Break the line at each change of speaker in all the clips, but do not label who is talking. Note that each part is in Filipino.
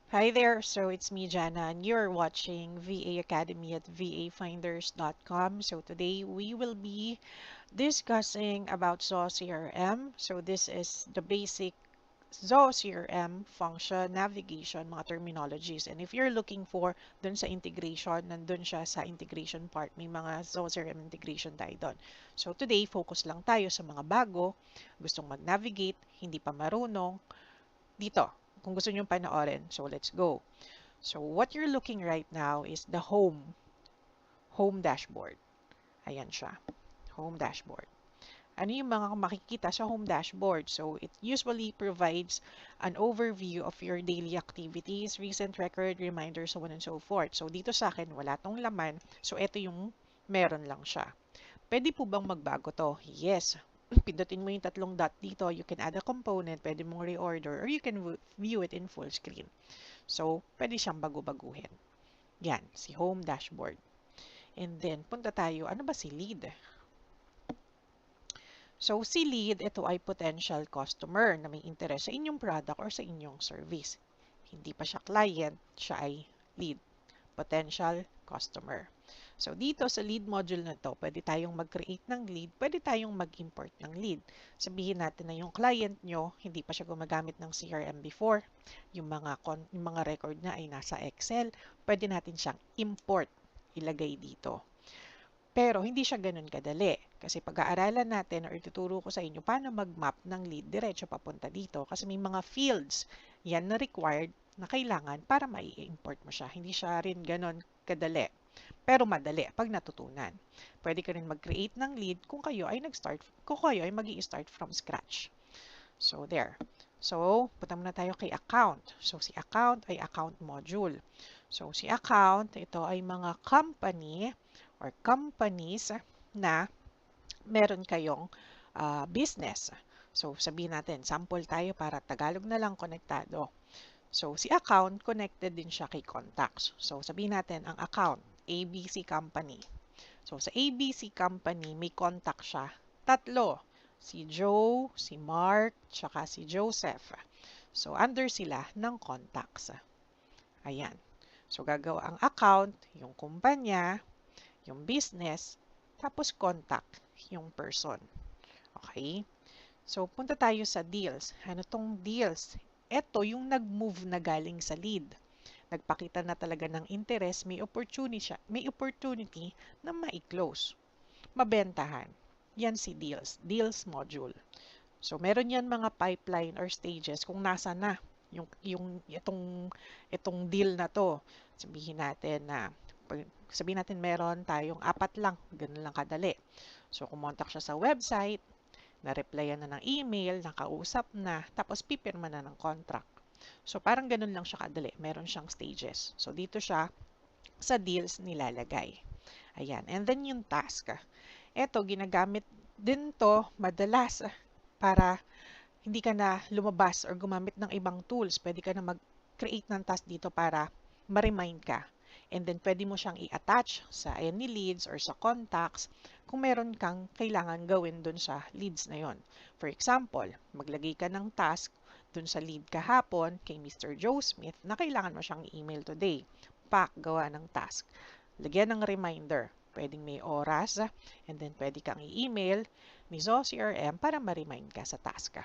Hi there, so it's me Jana and you're watching VA Academy at vafinders.com. So today we will be discussing about Zoho CRM. So this is the basic Zoho CRM function, navigation, mga terminologies. And if you're looking for dun sa integration, nandun siya sa integration part. May mga Zoho CRM integration tayo dun. So today, focus lang tayo sa mga bago, gustong mag-navigate, hindi pa marunong, dito, kung gusto nyo panoorin. So, let's go. So, what you're looking right now is the home dashboard. Ayan siya, home dashboard. Ano yung mga makikita sa home dashboard? So, it usually provides an overview of your daily activities, recent record, reminders, so on and so forth. So, dito sa akin, wala tong laman. So, ito yung meron lang siya. Pwede po bang magbago to? Yes. Pindutin mo yung tatlong dot dito, you can add a component, pwede mong reorder, or you can view it in full screen. So, pwede siyang bago-baguhin. Yan, si home dashboard. And then, punta tayo, ano ba si lead? So, si lead, ito ay potential customer na may interest sa inyong product or sa inyong service. Hindi pa siya client, siya ay lead, potential customer. So, dito sa lead module na to, pwede tayong mag-create ng lead, pwede tayong mag-import ng lead. Sabihin natin na yung client nyo, hindi pa siya gumagamit ng CRM before, yung mga record na ay nasa Excel, pwede natin siyang import, ilagay dito. Pero hindi siya ganun kadali. Kasi pag-aaralan natin or ituturo ko sa inyo paano mag-map ng lead diretso papunta dito. Kasi may mga fields yan na required na kailangan para mai-import mo siya. Hindi siya rin ganun kadali. Pero madali pag natutunan. Pwede ka rin mag-create ng lead kung kayo ay magi-start from scratch. So, there. So, punta muna tayo kay account. So, si account ay account module. So, si account, ito ay mga company or companies na meron kayong business. So, sabihin natin, sample tayo para Tagalog na lang konektado. So, si account, connected din siya kay contacts. So, sabihin natin, ang account, ABC Company. So, sa ABC Company, may contact siya. Tatlo. Si Joe, si Mark, tsaka si Joseph. So, under sila ng contacts. Ayan. So, gagawa ang account, yung kumpanya, yung business, tapos contact, yung person. Okay? So, punta tayo sa deals. Ano tong deals? Ito yung nag-move na galing sa lead. Nagpakita na talaga ng interest, may opportunity na mai-close, mabentahan. Yan si deals module. So, meron yan mga pipeline or stages kung nasa na itong deal na to. Sabihin natin meron tayong 4 lang, ganun lang kadali. So, kumontak siya sa website, na-replyan na ng email, nakausap na, tapos pipirma na ng contract. So, parang ganun lang siya kadali. Meron siyang stages. So, dito siya sa deals nilalagay. Ayan. And then yung task. Ito, ginagamit din to madalas para hindi ka na lumabas or gumamit ng ibang tools. Pwede ka na mag-create ng task dito para ma-remind ka. And then, pwede mo siyang i-attach sa any leads or sa contacts kung meron kang kailangan gawin dun sa leads na yon. For example, maglagay ka ng task dun sa lead kahapon kay Mr. Joe Smith na kailangan mo siyang email today. Gawa ng task. Lagyan ng reminder. Pwedeng may oras, and then pwede kang i-email ni Zoho CRM para ma-remind ka sa task.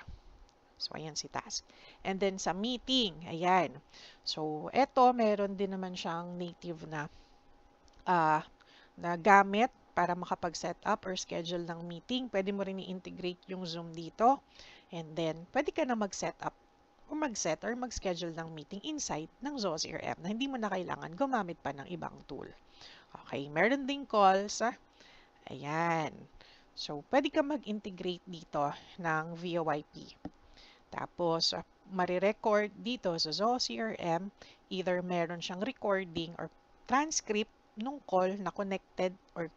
So, ayan si task. And then, sa meeting, ayan. So, eto, meron din naman siyang native na gamit para makapag-set up or schedule ng meeting. Pwede mo rin i-integrate yung Zoom dito. And then, pwede ka na mag-set up o mag-set or mag-schedule ng meeting inside ng Zoho CRM na hindi mo na kailangan gumamit pa ng ibang tool. Okay, meron ding calls. Ayan. So, pwede ka mag-integrate dito ng VoIP. Tapos, marirecord dito sa Zoho CRM, either meron siyang recording or transcript nung call na connected or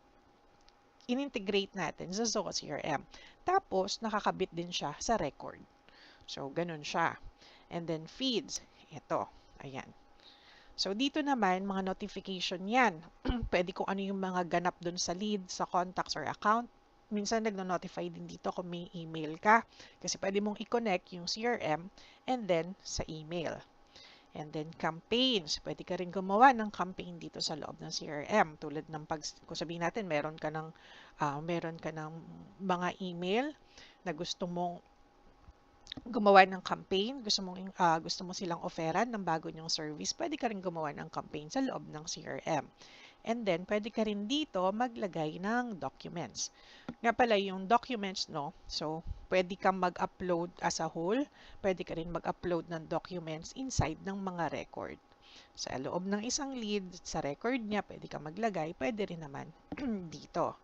in-integrate natin sa Zoho CRM. Tapos, nakakabit din siya sa record. So, ganun siya. And then, feeds. Ito. Ayan. So, dito naman, mga notification yan. Pwede kung ano yung mga ganap dun sa lead, sa contacts or account. Minsan, nagno-notify din dito kung may email ka. Kasi pwede mong i-connect yung CRM and then sa email. And then campaigns. Pwede ka rin gumawa ng campaign dito sa loob ng CRM. Tulad ng kung sabihin natin, meron ka ng mga email na gusto mong gumawa ng campaign, gusto mo silang offeran ng bago niyong service, pwede ka rin gumawa ng campaign sa loob ng CRM. And then, pwede ka rin dito maglagay ng documents. Nga pala, yung documents, no? So, pwede kang mag-upload as a whole. Pwede ka rin mag-upload ng documents inside ng mga record. Sa loob ng isang lead, sa record niya, pwede kang maglagay. Pwede rin naman dito.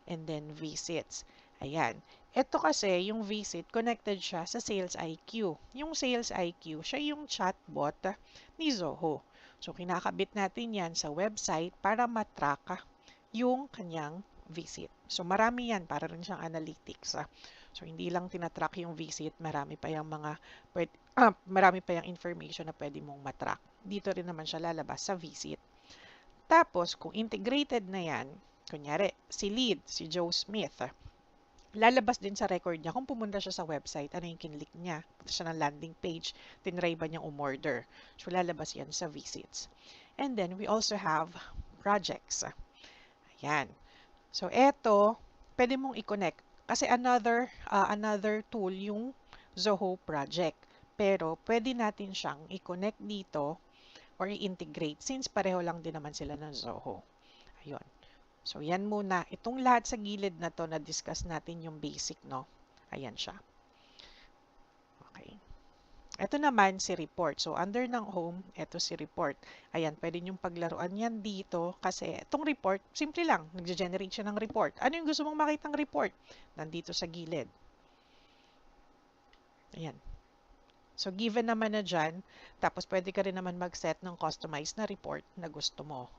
And then, visits. Ayan. Ito kasi, yung visit, connected siya sa Sales IQ. Yung Sales IQ, siya yung chatbot ni Zoho. So, kinakabit natin yan sa website para matrack yung kanyang visit. So, marami yan. Para rin siyang analytics. So, hindi lang tinatrack yung visit, marami pa yung information na pwede mong matrack. Dito rin naman siya lalabas sa visit. Tapos, kung integrated na yan, kunyari, si lead, si Joe Smith, lalabas din sa record niya kung pumunta siya sa website, ano yung kinlik niya. Punta siya ng landing page, tinry ba niyang umorder. So, lalabas yan sa visits. And then, we also have projects. Ayan. So, eto, pwede mong i-connect. Kasi another tool yung Zoho project. Pero, pwede natin siyang i-connect dito or i-integrate since pareho lang din naman sila ng Zoho. Ayun. So, yan muna. Itong lahat sa gilid na to, na-discuss natin yung basic, no? Ayan siya. Okay. Ito naman si report. So, under ng home, ito si report. Ayan, pwede nyong paglaruan yan dito kasi itong report, simple lang. Nag-generate siya ng report. Ano yung gusto mong makitang report? Nandito sa gilid. Ayan. So, given naman na dyan, tapos pwede ka rin naman mag-set ng customized na report na gusto mo.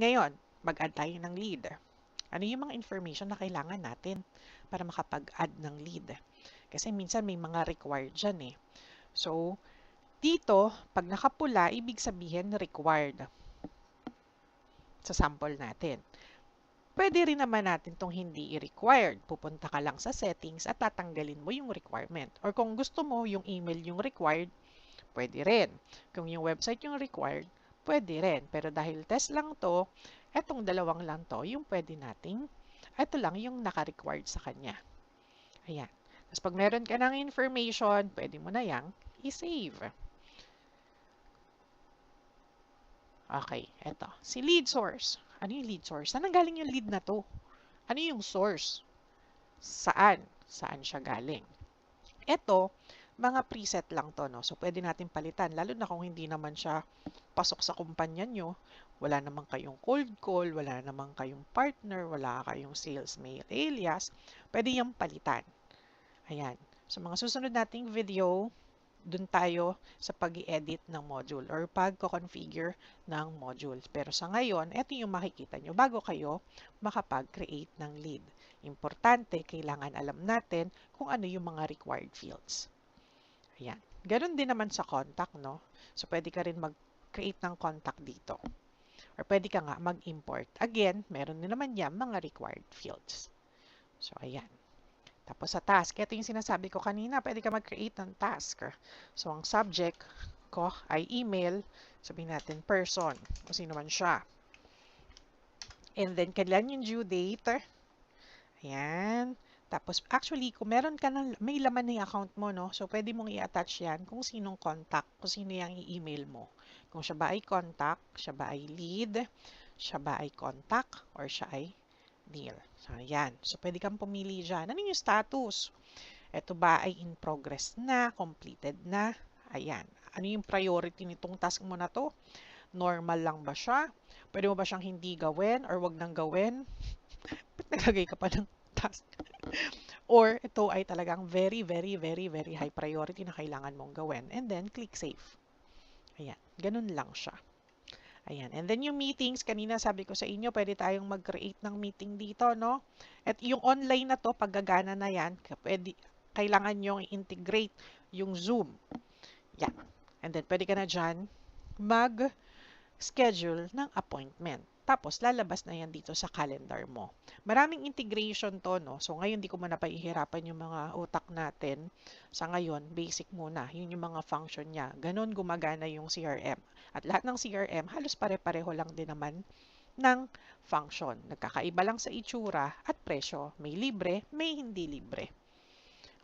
Ngayon, mag-add tayo ng lead. Ano yung mga information na kailangan natin para makapag-add ng lead? Kasi minsan may mga required dyan eh. So, dito, pag nakapula, ibig sabihin required sa sample natin. Pwede rin naman natin itong hindi i-required. Pupunta ka lang sa settings at tatanggalin mo yung requirement. Or kung gusto mo yung email yung required, pwede rin. Kung yung website yung required, pwede rin. Pero dahil test lang to, etong dalawang lang to, yung pwede nating, ito lang yung naka-required sa kanya. Ayan. Tapos pag meron ka ng information, pwede mo na yang i-save. Okay, eto. Si lead source. Ano yung lead source? Saan galing yung lead na to? Ano yung source? Saan? Saan siya galing? Eto, mga preset lang to, no? So, pwede natin palitan. Lalo na kung hindi naman siya pasok sa kumpanya nyo, wala naman kayong cold call, wala naman kayong partner, wala kayong sales mail alias, pwede yung palitan. Ayan. So, mga susunod nating video, dun tayo sa pag-i-edit ng module or pag-configure ng module. Pero sa ngayon, ito yung makikita nyo bago kayo makapag-create ng lead. Importante, kailangan alam natin kung ano yung mga required fields. Ayan. Ganon din naman sa contact, no? So, pwede ka rin mag-create ng contact dito. Or pwede ka nga mag-import. Again, meron din naman yan mga required fields. So, ayan. Tapos sa task, ito yung sinasabi ko kanina, pwede ka mag-create ng task. So, ang subject ko ay email. Sabihin natin person, kung sino man siya. And then, kailan yung due date. Ayan. Tapos, actually, kung meron ka may laman na yung account mo, no? So, pwede mong i-attach yan kung sinong contact, kung sino yung i-email mo. Kung siya ba ay contact, siya ba ay lead, siya ba ay contact, or siya ay deal. So, ayan. So, pwede kang pumili dyan. Ano yung status? Ito ba ay in progress na? Completed na? Ayan. Ano yung priority nitong task mo na to? Normal lang ba siya? Pwede mo ba siyang hindi gawin or wag nang gawin? Ba't naglagay ka pa ng task? Or ito ay talagang very, very, very, very high priority na kailangan mong gawin. And then, click save. Ayan. Ganun lang siya. Ayan. And then yung meetings, kanina sabi ko sa inyo, pwede tayong mag-create ng meeting dito, no? At yung online na to, paggagana na yan, kailangan nyo integrate yung Zoom. Yan. And then, pwede ka na dyan mag-schedule ng appointment. Tapos, lalabas na yan dito sa calendar mo. Maraming integration to, no? So, ngayon, di ko muna pahihirapan yung mga utak natin. Sa ngayon, basic muna. Yun yung mga function niya. Ganon gumagana yung CRM. At lahat ng CRM, halos pare-pareho lang din naman ng function. Nagkakaiba lang sa itsura at presyo. May libre, may hindi libre.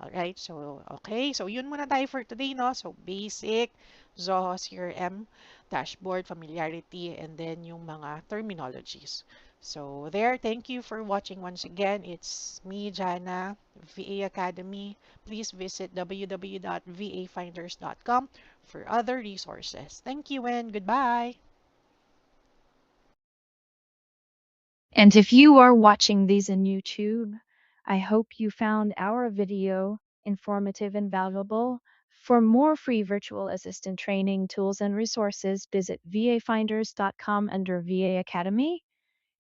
Alright, so, okay. So, yun muna tayo for today, no? So, basic, Zoho CRM, dashboard, familiarity, and then yung mga terminologies. So, there, thank you for watching once again. It's me, Jana, VA Academy. Please visit www.vafinders.com for other resources. Thank you and goodbye.
And if you are watching these in YouTube, I hope you found our video informative and valuable. For more free virtual assistant training tools and resources, visit vafinders.com under VA Academy.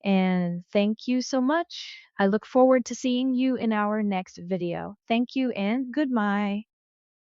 And thank you so much. I look forward to seeing you in our next video. Thank you and goodbye.